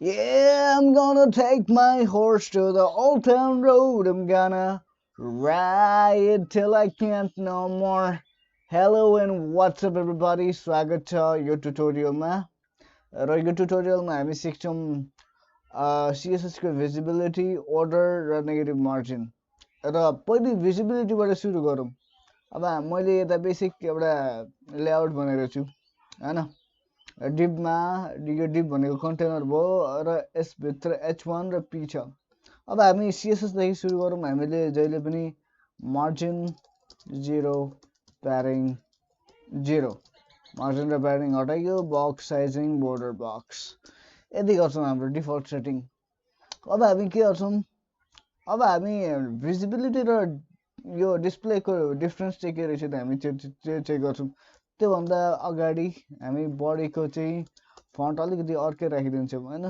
Yeah, I'm gonna take my horse to the old town road. I'm gonna ride till I can't no more. Hello and what's up everybody? स्वागत छ यो ट्युटोरियलमा र यो ट्युटोरियलमा हामी सिक्छौं CSS को भिजिबिलिटी, order र नेगेटिभ मार्जिन। र पहिले भिजिबिलिटी बाट सुरु गरौँ। अब मैले यता बेसिक एउटा लेआउट बनाएको छु हैन। div मा यो div भनेको कन्टेनर भयो र यस भित्र h1 र p छ। अब हामी CSS देखि सुरु गरौँ। हामीले जहिले पनि मार्जिन 0 प्याडिङ 0 मार्जिन र प्याडिङ हटाइयो, बक्स साइजिङ बोर्डर बक्स यति गर्छौं हाम्रो डिफल्ट सेटिङ। अब हामी के गर्छौं? अब हामी भिजिबिलिटी र यो डिस्प्लेको डिफरेन्स चाहिँ के रहेछ त हामी चेक गर्छौं। त्यो भन्दा अगाडि हामी बडीको चाहिँ फन्ट अलिकति अर्कै राखिदिन्छौं हैन,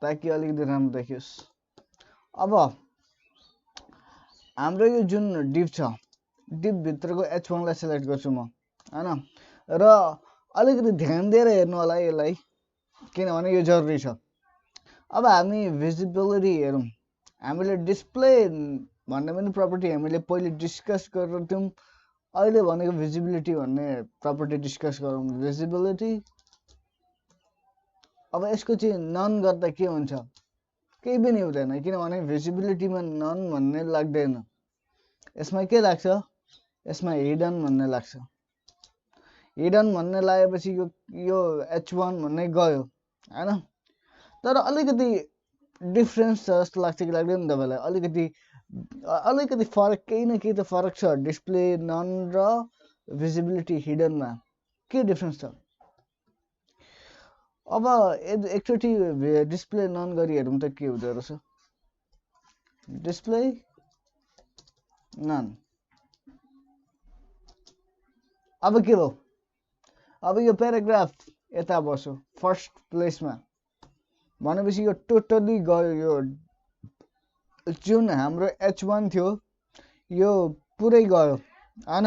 ताकि अलिकति राम्रो देखियोस्। अब हाम्रो यो जुन div छ, div भित्रको h1 लाई सिलेक्ट गर्छु म हैन। र अलिकति ध्यान दिएर हेर्नु होला यसलाई, किनभने यो जरुरी छ। अब हामी भिजिबिलिटी हेरौँ। हामीले डिस्प्ले भन्ने पनि प्रपर्टी हामीले पहिले डिस्कस गरेर थियौं। अहिले भनेको भिजिबिलिटी भन्ने प्रपर्टी डिस्कस गरौँ। भिजिबिलिटी अब यसको चाहिँ नन गर्दा के हुन्छ? केही पनि हुँदैन, किनभने भिजिबिलिटीमा नन भन्ने लाग्दैन। यसमा के लाग्छ? यसमा हिडन भन्ने लाग्छ। हिडन भन्ने लागेपछि यो h1 भन्ने गयो हैन। तर अलिकति डिफरेन्स छ जस्तो लाग्छ कि लाग्दैन तपाईलाई? अलिकति फरक, केही न केही त फरक छ डिस्प्ले नन र भिजिबिलिटी हिडनमा। के डिफरेन्स छ? अब एकचोटी डिस्प्ले नन गरी हेरौँ त के हुँदो रहेछ। Display none. अब के भयो? अब यो प्याराग्राफ यता बस्यो फर्स्ट प्लेसमा, भनेपछि यो टोटली गयो। यो जुन हाम्रो h1 थियो यो पुरै गयो हैन।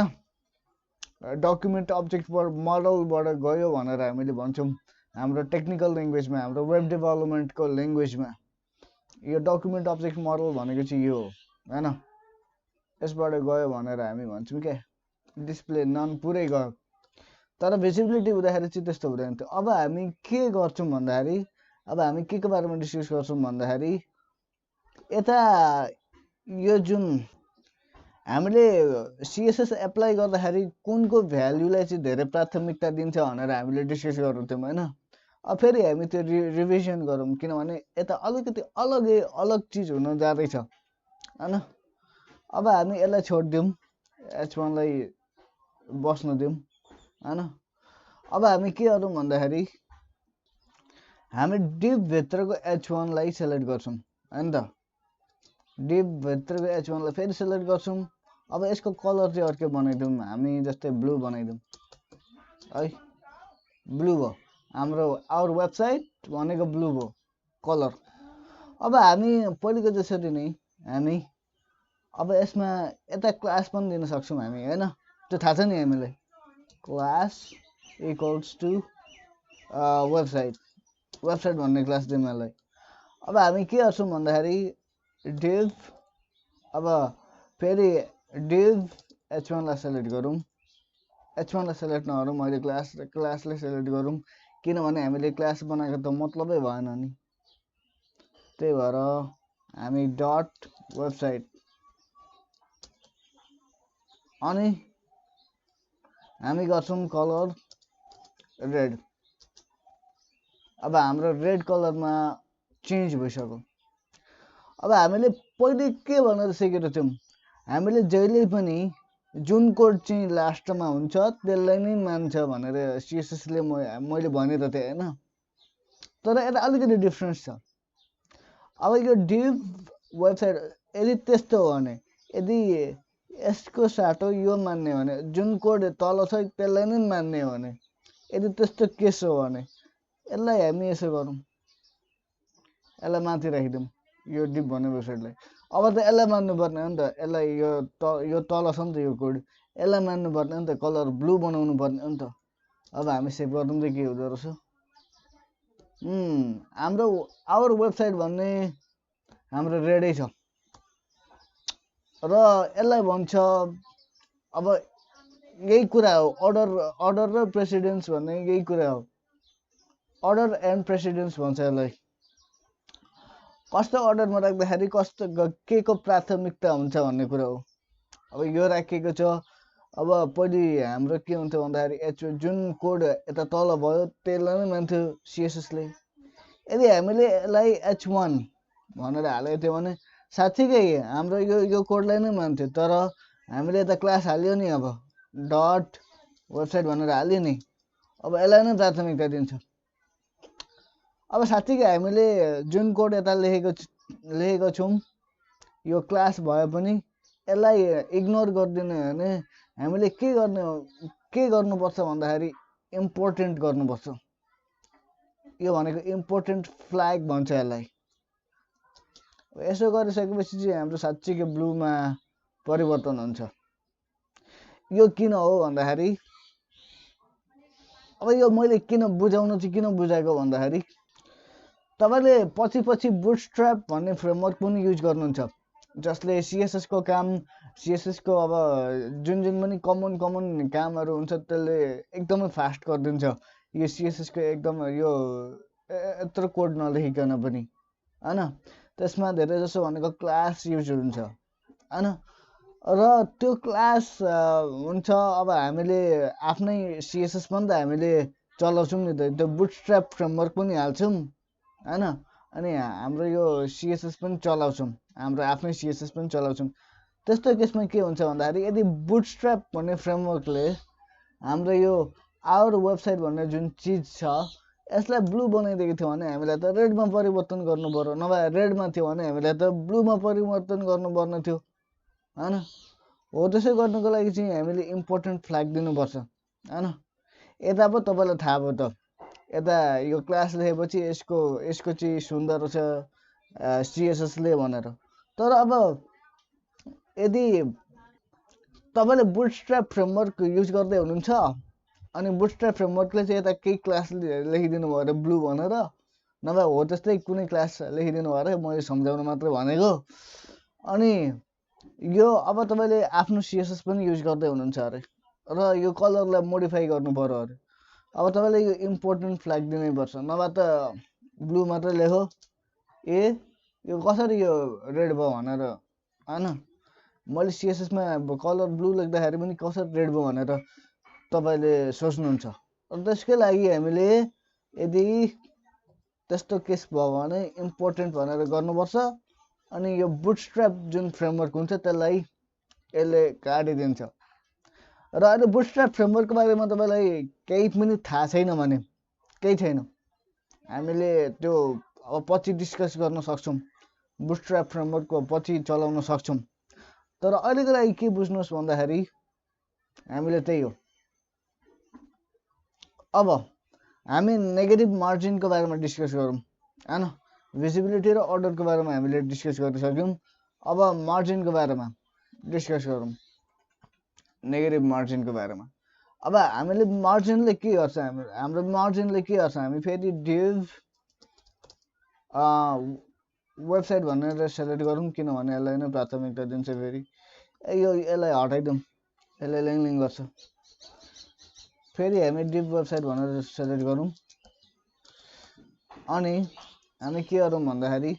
डकुमेन्ट अब्जेक्ट मोडलबाट गयो भनेर हामीले भन्छौं हाम्रो टेक्निकल ल्याङ्ग्वेजमा, हाम्रो वेब डेभलपमेन्टको ल्याङ्ग्वेजमा। यो डकुमेन्ट अब्जेक्ट मोडल भनेको चाहिँ यो हो हैन। यसबाट गयो भनेर हामी भन्छौं के डिस्प्ले नन पुरै गयो। तर भिजिबिलिटी हुँदाखेरि चाहिँ त्यस्तो हुँदैन थियो। अब हामी के गर्छौं भन्दाखेरि, अब हामी के को बारेमा डिस्कस गर्छौं भन्दाखेरि, यता यो जुन हामीले CSS एप्लाई गर्दाखेरि कुनको भ्यालुलाई चाहिँ धेरै प्राथमिकता दिन्छ भनेर हामीले डिस्कस गर्छौं हैन। अब फेरि हामी त्यो रिभिजन गरौँ, किनभने यता अलिकति अलग चीज हुन जाँदैछ हैन। अब हामी यसलाई छोड्दियौं, h1 लाई बस्न दियौं हैन। अब हामी के गरौँ भन्दाखेरि हामी div भित्रको h1 लाई सिलेक्ट गर्छौं हैन त। div भित्रको h1 लाई फेरि सिलेक्ट गर्छौं। अब यसको कलर चाहिँ अर्कै बनाइदिउँ, हामी जस्तै ब्लू बनाइदिउँ है। ब्लू भयो हाम्रो आवर वेबसाइट भनेको ब्लू भयो कलर। अब हामी पहिलेको जसरी नै हामी अब यसमा यता क्लास पनि दिन सक्छौं हामी हैन। त्यो थाहा छ नि हामीलाई, क्लास इक्वल्स टु वेबसाइट भन्ने क्लास दिउँ यसलाई। अब हामी के गर्छौं भन्दाखेरि div, अब फेरि div h1 लाई सिलेक्ट गरौँ। h1 लाई सिलेक्ट नगरौँ, अहिले क्लासलाई सिलेक्ट गरौँ, किनभने हामीले क्लास बनाएको त मतलबै भएन नि। त्यही भएर हामी डट वेबसाइट अनि हामी गर्छौं कलर रेड। अब हाम्रो रेड कलरमा चेन्ज भइसक्यो। अब हामीले पहिले के भनेर सिकेको थियौं? हामीले जहिले पनि जुन कोड चाहिँ लास्टमा हुन्छ त्यसलाई नै मान्छ भनेर CSS ले मैले भनेको थिएँ हैन। तर यता अलिकति डिफरेन्स छ। अब यो div वेबसाइट यदि त्यस्तो हो भने, यदि यसको साटो यो मान्ने हो भने, जुन कोड तल छ त्यसलाई नै मान्ने हो भने, यदि त्यस्तो केस हो भने यसलाई हामी यसो गरौँ, यसलाई माथि राखिदिउँ यो div भन्ने वेबसाइटलाई। अब त यसलाई मान्नु पर्ने हो नि त, यसलाई यो तल छ नि त यो कोड, यसलाई मान्नु पर्ने हो नि त, कलर ब्लू बनाउनु पर्ने हो नि त। अब हामी सेभ गर्छौं त के हुँदो रहेछ? हाम्रो आवर वेबसाइट भन्ने हाम्रो रेडै छ र यसलाई भन्छ अब यही कुरा हो अर्डर र प्रेसिडेन्स भन्ने यही कुरा हो अर्डर एन्ड प्रेसिडेन्स भन्छ यसलाई कस्तो अर्डरमा राख्दाखेरि कस्तो के को प्राथमिकता हुन्छ भन्ने कुरा हो अब यो राखिएको छ अब पहिले हाम्रो के हुन्थ्यो भन्दाखेरि जुन कोड यता तल भयो त्यसलाई नै मान्थ्यो CSS ले यदि हामीले यसलाई H1 भनेर हालेको थियो भने साँच्चीकै हाम्रो यो कोडलाई नै मान्थ्यो तर हामीले यता क्लास हाल्यो नि अब डट वेबसाइट भनेर हाल्यो नि अब यसलाई नै प्राथमिकता दिन्छ अब साँच्चीकै हामीले जुन कोड यता लेखेको छौँ यो क्लास भए पनि यसलाई इग्नोर गरिदिनु भने हामीले के गर्नुपर्छ भन्दाखेरि इम्पोर्टेन्ट गर्नुपर्छ यो भनेको इम्पोर्टेन्ट फ्ल्याग भन्छ यसलाई यसो गरिसकेपछि चाहिँ हाम्रो साँच्चीकै ब्लूमा परिवर्तन हुन्छ यो किन हो भन्दाखेरि अब यो मैले किन बुझाएको भन्दाखेरि तपाईले पछि बुटस्ट्र्याप भन्ने फ्रेमवर्क पनि युज गर्नुहुन्छ जसले CSS को काम CSS को अब जुन पनि कमन कामहरू हुन्छ त्यसले एकदमै फास्ट गरिदिन्छ यो CSS को एकदम यो यत्रो कोड नलेखिकन पनि हैन त्यसमा धेरै जसो भनेको क्लास युज हुन्छ हैन र त्यो क्लास हुन्छ अब हामीले आफ्नै CSS पनि त हामीले चलाउँछौं नि त त्यो बुटस्ट्र्याप फ्रेमवर्क पनि हाल्छौं हैन अनि हाम्रो यो CSS पनि चलाउँछौं हाम्रो आफ्नै CSS पनि चलाउँछौं त्यस्तो केसमा के हुन्छ भन्दाखेरि यदि बुटस्ट्र्याप भन्ने फ्रेमवर्कले हाम्रो यो आवर वेबसाइट भन्ने जुन चीज छ यसलाई ब्लू बनाइदिएको थियो भने हामीलाई त रेडमा परिवर्तन गर्नु पर्यो नभए रेडमा थियो भने हामीलाई त ब्लूमा परिवर्तन गर्नुपर्ने थियो हैन हो त्यसै गर्नको लागि चाहिँ हामीले इम्पोर्टेन्ट फ्ल्याग दिनुपर्छ हैन यता पो तपाईलाई थाहा भयो त यता यो क्लास लेखेपछि यसको चाहिँ सुन्दर छ CSS ले भनेर तर अब यदि तपाईले बुटस्ट्र्याप फ्रेमवर्क युज गर्दै हुनुहुन्छ अनि बुटस्ट्र्याप फ्रेमवर्कले चाहिँ यता केही क्लास लेखिदिनु भयो अरे ब्लू भनेर नभए हो त्यस्तै कुनै क्लास लेखिदिनु भयो अरे मैले सम्झाउन मात्र भनेको अनि यो अब तपाईले आफ्नो CSS पनि युज गर्दै हुनुहुन्छ अरे र यो कलरलाई मोडिफाई गर्नु पर्यो अरे अब तपाईले यो इम्पोर्टेन्ट फ्ल्याग दिनै पर्छ नभए त ब्लू मात्र लेखो यो कसरी यो रेड भयो भनेर हैन मैले CSS मा कलर ब्लू लेख्दाखेरि पनि कसरी रेड भयो भनेर तपाईले सोच्नुहुन्छ त्यसकै लागि हामीले यदि त्यस्तो केस भयो भने इम्पोर्टेन्ट भनेर गर्नुपर्छ अनि यो बुटस्ट्र्याप जुन फ्रेमवर्क हुन्छ त्यसलाई यसले काटिदिन्छ र अहिले बुटस्ट्र्याप फ्रेमवर्कको बारेमा तपाईलाई केही पनि थाहा छैन भने केही छैन हामीले त्यो अब पछि डिस्कस गर्न सक्छौं बुटस्ट्र्याप फ्रेमवर्कको पछि चलाउन सक्छौं तर अहिलेको लागि के बुझ्नुहोस् भन्दाखेरि हामीले त्यही हो अब हामी नेगेटिभ मार्जिनको बारेमा डिस्कस गरौँ हैन भिजिबिलिटी र अर्डरको बारेमा हामीले डिस्कस गरिसक्यौं अब मार्जिनको बारेमा डिस्कस गरौँ नेगेटिभ मार्जिनको बारेमा अब हामीले मार्जिनले के गर्छ हाम्रो मार्जिनले के गर्छ हामी फेरि डिभ वेबसाइट भनेर सेलेक्ट गरौँ किनभने यसलाई नै प्राथमिकता दिन्छ फेरि यसलाई हटाइदिउँ यसलाई लिङ गर्छ फेरि हामी डिभ वेबसाइट भनेर सेलेक्ट गरौँ अनि हामी के गरौँ भन्दाखेरि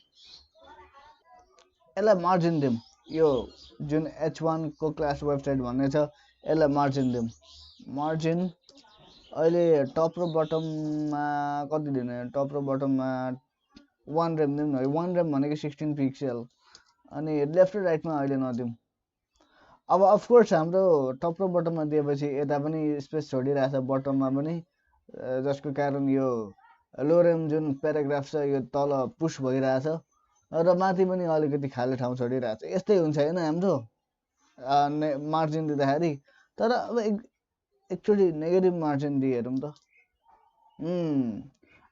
यसलाई मार्जिन दिउँ यो जुन H1 को क्लास वेबसाइट भन्ने छ यसलाई मार्जिन दिउँ मार्जिन अहिले टप र बटममा कति दिने टप र बटममा 1 रेम दिउँ न 1 रेम भनेको 16 पिक्सल अनि लेफ्ट र राइटमा अहिले नदिउँ अब अफ कोर्स हाम्रो टप र बटममा दिएपछि यता पनि स्पेस छोडिरहेछ बटममा पनि जसको कारण यो लो रेम जुन प्याराग्राफ छ यो तल पुश भइरहेछ र माथि पनि अलिकति खाली ठाउँ छोडिरहेछ यस्तै हुन्छ हैन हाम्रो मार्जिन दिँदाखेरि तर अब एकचोटी नेगेटिभ मार्जिन दिएरौँ त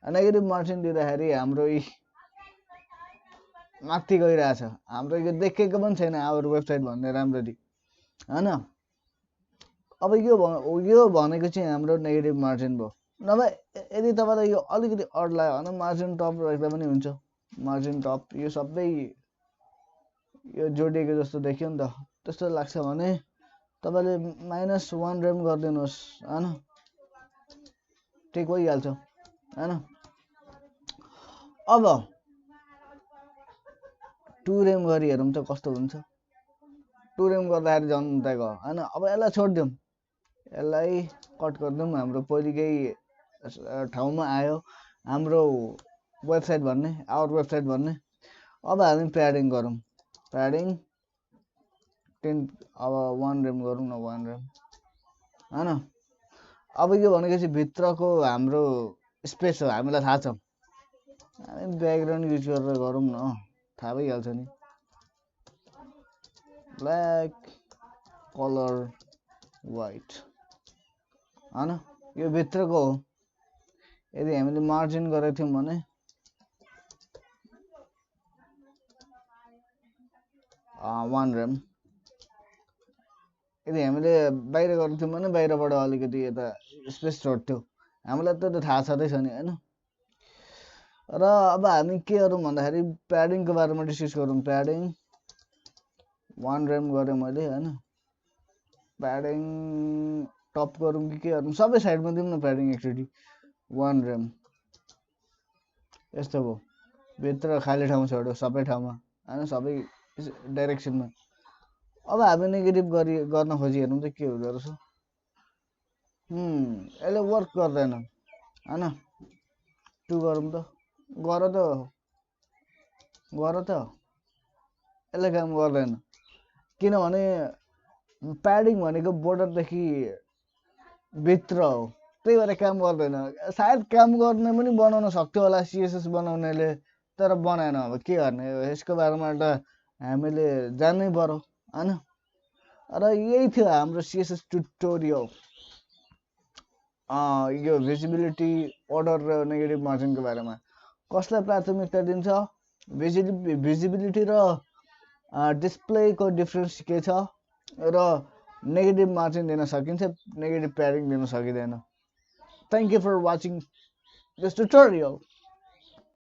नेगेटिभ मार्जिन दिँदाखेरि हाम्रो माथि गइरहेछ हाम्रो यो देखेको पनि छैन आवर वेबसाइट भन्ने राम्ररी हैन अब यो भनेको चाहिँ हाम्रो नेगेटिभ मार्जिन भयो नभए यदि तपाईँलाई यो अलिकति अड लाग्यो भने मार्जिन टप राख्दा पनि हुन्छ। मार्जिन टप यो सबै यो जोडिएको जस्तो देखियो नि त, त्यस्तो लाग्छ भने तपाईँले -1 रेम गरिदिनुहोस् हैन, ठिक भइहाल्छ हैन। अब 2 रेम गरी हेरौँ त कस्तो हुन्छ। 2 रेम गर्दाखेरि जनताको हैन। अब यसलाई छोडिदिउँ, यसलाई कट गरिदिउँ। हाम्रो पहिलेकै ठाउँमा आयो हाम्रो वेबसाइट भन्ने, आवर वेबसाइट भन्ने। अब हामी प्याडिङ गरौँ, प्याडिङ 10, अब 1 रेम गरौँ न, 1 रेम हैन। अब यो भनेको चाहिँ भित्रको हाम्रो स्पेस हो, हामीलाई थाहा छ। हामी ब्याकग्राउन्ड युज गरेर गरौँ न, थाहा भइहाल्छ नि। ब्ल्याक कलर व्हाइट हैन, यो भित्रको हो। यदि हामीले मार्जिन गरेको थियौँ भने 1 रेम, यदि हामीले बाहिर गरेको थियौँ भने बाहिरबाट अलिकति यता स्पेस छोड्थ्यो। हामीलाई त थाहा छँदैछ नि हैन। र अब हामी के गरौँ भन्दाखेरि प्याडिङको बारेमा डिस्कस गरौँ। प्याडिङ 1 रेम गरेँ मैले हैन। प्याडिङ टप गरौँ कि के गरौँ, सबै साइडमा दिउँ न प्याडिङ एकचोटि। 1 रेम यस्तो भयो, भित्र खाली ठाउँ छोड्यो सबै ठाउँमा हैन, सबै डाइरेक्सनमा। अब हामी नेगेटिभ गर्न खोजी हेरौँ त के हुँदो रहेछ। यसले वर्क गर्दैन हैन। 2 गरौँ त, गर त, यसले काम गर्दैन। किनभने प्याडिङ भनेको बोर्डरदेखि भित्र हो, त्यही भएर काम गर्दैन। सायद काम गर्ने पनि बनाउन सक्थ्यो होला CSS बनाउनेले, तर बनाएन। अब के गर्ने, यसको बारेमा त हामीले जान्नै पर्यो हैन। र यही थियो हाम्रो CSS ट्युटोरियल, यो भिजिबिलिटी, अर्डर र नेगेटिभ मार्जिनको बारेमा। कसलाई प्राथमिकता दिन्छ, भिजिबिलिटी र डिस्प्लेको डिफरेन्स के छ, र नेगेटिभ मार्जिन दिन सकिन्छ, नेगेटिभ प्याडिङ दिन सकिँदैन। Thank you for watching this tutorial.